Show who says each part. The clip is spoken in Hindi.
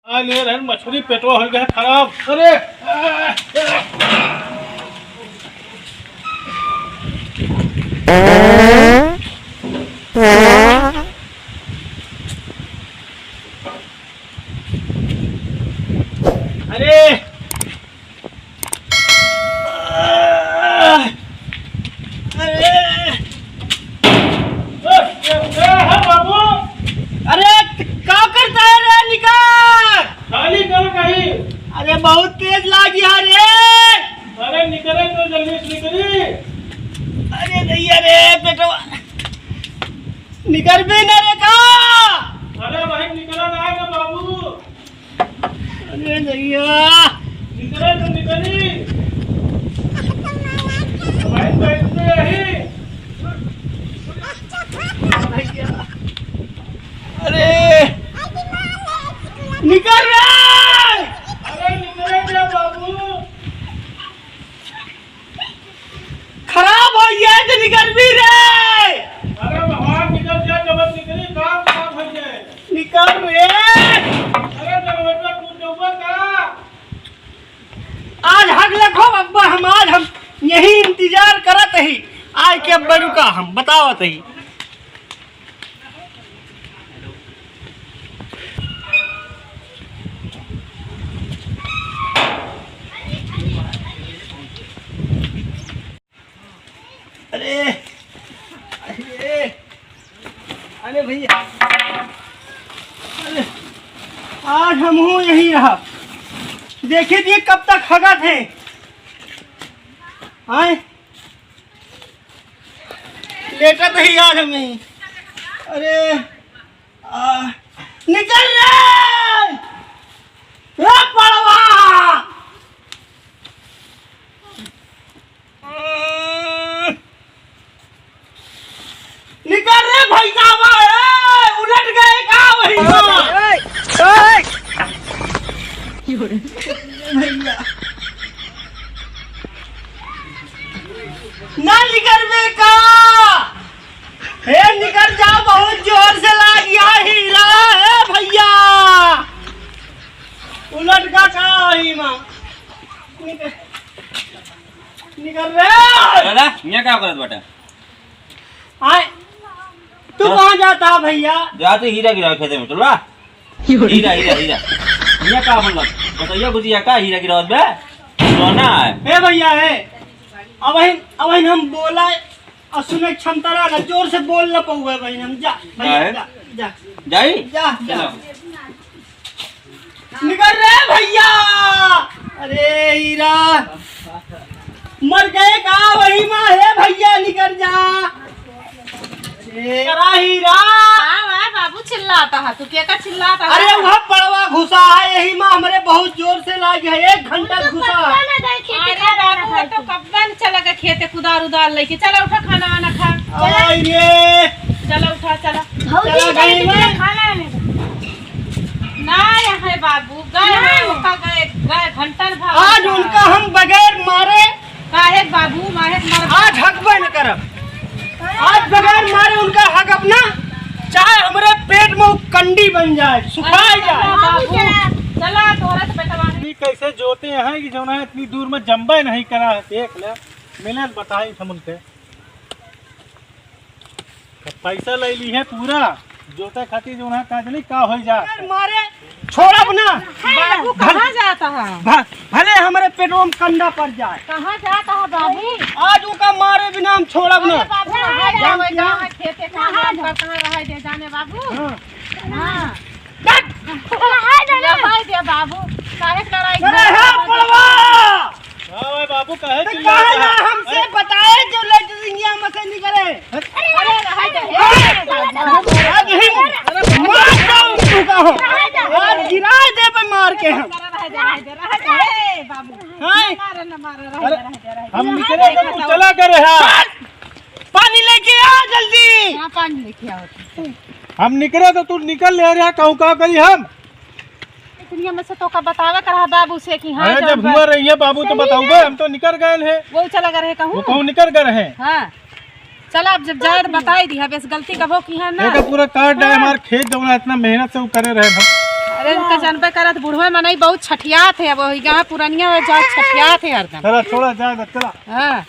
Speaker 1: ले रहे मछली पेटवा हो गया खराब। अरे अरे बाबू,
Speaker 2: अरे क्या करता है रे? निकाल
Speaker 1: खाली करो कहीं।
Speaker 2: अरे बहुत तेज लागी है रे।
Speaker 1: अरे निकले तो जल्दी से निकली।
Speaker 2: अरे भैया रे बेटवा निकल भी न रे का।
Speaker 1: अरे भाई निकला ना है ना बाबू।
Speaker 2: अरे भैया
Speaker 1: निकले तो निकली। भाई बैठते रही।
Speaker 2: भैया अरे निकल रे।
Speaker 1: अरे निकले क्या बाबू।
Speaker 2: खराब हो गया तो निकल भी रे।
Speaker 1: अरे बाहर निकल जा जब निकली काम खराब हो जाए।
Speaker 2: निकल रे।
Speaker 1: अरे दरवाजा टूट जाऊंगा का।
Speaker 2: आज हक लखो अब्बा हम आज हम यही इंतजार करत ही। आज के अब्बा रुका हम बतावत ही। अरे अरे अरे भैया अरे आज हम हूँ यही रहा। देखिए दिए कब तक खगा थे। आए लेटा तो ही आज हमें। अरे निकल रे पड़वा। निकल रे भाई साहब उलट गए का वही भैया ना निकल बे का। हे निकल जा बहुत जोर से लाग गया हीरा है भैया। उलट का वही माँ निकल रे।
Speaker 3: दादा यहाँ क्या करत बाटा?
Speaker 2: आए तू कहाँ जाता है भैया?
Speaker 3: जाते हीरा गिरावे खेते में चलवा। हीरा हीरा हीरा यहाँ का मतलब बताइए बुझिया का हीरा गिरावत बे सोना है।
Speaker 2: हे भैया है अब हम बोला और सुने क्षमता रहा जोर से बोल न पाऊंगा भाई हम। जा भैया जा जा
Speaker 3: जाई
Speaker 2: जा जा
Speaker 3: चलो
Speaker 2: निकल रे भैया। अरे हीरा मर गए का वही माँ है भैया निकल जा। करा हीरा।
Speaker 4: बाबू चिल्लाता है तू क्या चिल्लाता है?
Speaker 2: अरे वह पड़वा घुसा है यही माँ हमारे बहुत जोर से लाग है। 1 घंटा घुसा है।
Speaker 4: अरे बाबू तो कब बन चला के खेते कुदार उदार लेके चला उठा खाना वाना खा।
Speaker 2: ये
Speaker 4: चला उठा चला
Speaker 2: चला गई मैं।
Speaker 4: खाना ना है बाबू गए घंटन भाग।
Speaker 2: आज उनका हम बगैर मारे
Speaker 4: काहे बाबू मारे
Speaker 2: आज हक बन करब। आज बगैर मारे उनका हक अपना चाहे हमारे पेट में कंडी बन जाए सुखाई जाए।
Speaker 4: बाबू चला तोरा तो बेटा
Speaker 1: कैसे जोते हैं कि जो है इतनी दूर में जम्बे नहीं करा है। देख ले मिले बताई हम उनके पैसा ले ली है पूरा जोते खातिर जो है काजली का हो जाए
Speaker 2: मारे छोड़ अपना।
Speaker 4: बाबू कहाँ जाता है?
Speaker 2: भले हमारे पेटों में कंडा पड़ जाए।
Speaker 4: कहाँ जाता है बाबू?
Speaker 2: आज उनका मारे बिना हम छोड़ अपना।
Speaker 4: बाबू रह जाओ खेते कहाँ रह दे जाने बाबू। हाँ दे बाबू काहे लड़ाई
Speaker 1: बाबू कहे
Speaker 2: हमसे बताए जो लेटरिंगिया में से निकले। आज गिरा दे पे मार के हम।
Speaker 1: हम निकले तो तू चला कर रहा।
Speaker 2: पानी लेके आ जल्दी।
Speaker 4: पानी लेके आओ।
Speaker 1: हम निकले तो तू निकल ले रहा कहूँ का करी हम।
Speaker 4: दुनिया में से तो का बतावा कर बाबू से कि हाँ
Speaker 1: जब हुआ रही है बाबू तो बताऊंगा। हम तो निकल गए हैं।
Speaker 4: वो चला गए है कहूँ।
Speaker 1: वो कहूँ निकल गए हैं।
Speaker 4: हाँ चला अब जब जाए बताई दी है। गलती कब हो की है ना।
Speaker 1: पूरा काट डाले हमारे खेत जो इतना मेहनत से वो करे रहे हम।
Speaker 4: अरे इनका जानबे करत बुढ़वे मनई बहुत छठियात है अब वही गाँव पुरानिया में जा छठियात है हरदम।
Speaker 1: चला छोड़ा जाएगा चला।
Speaker 4: हाँ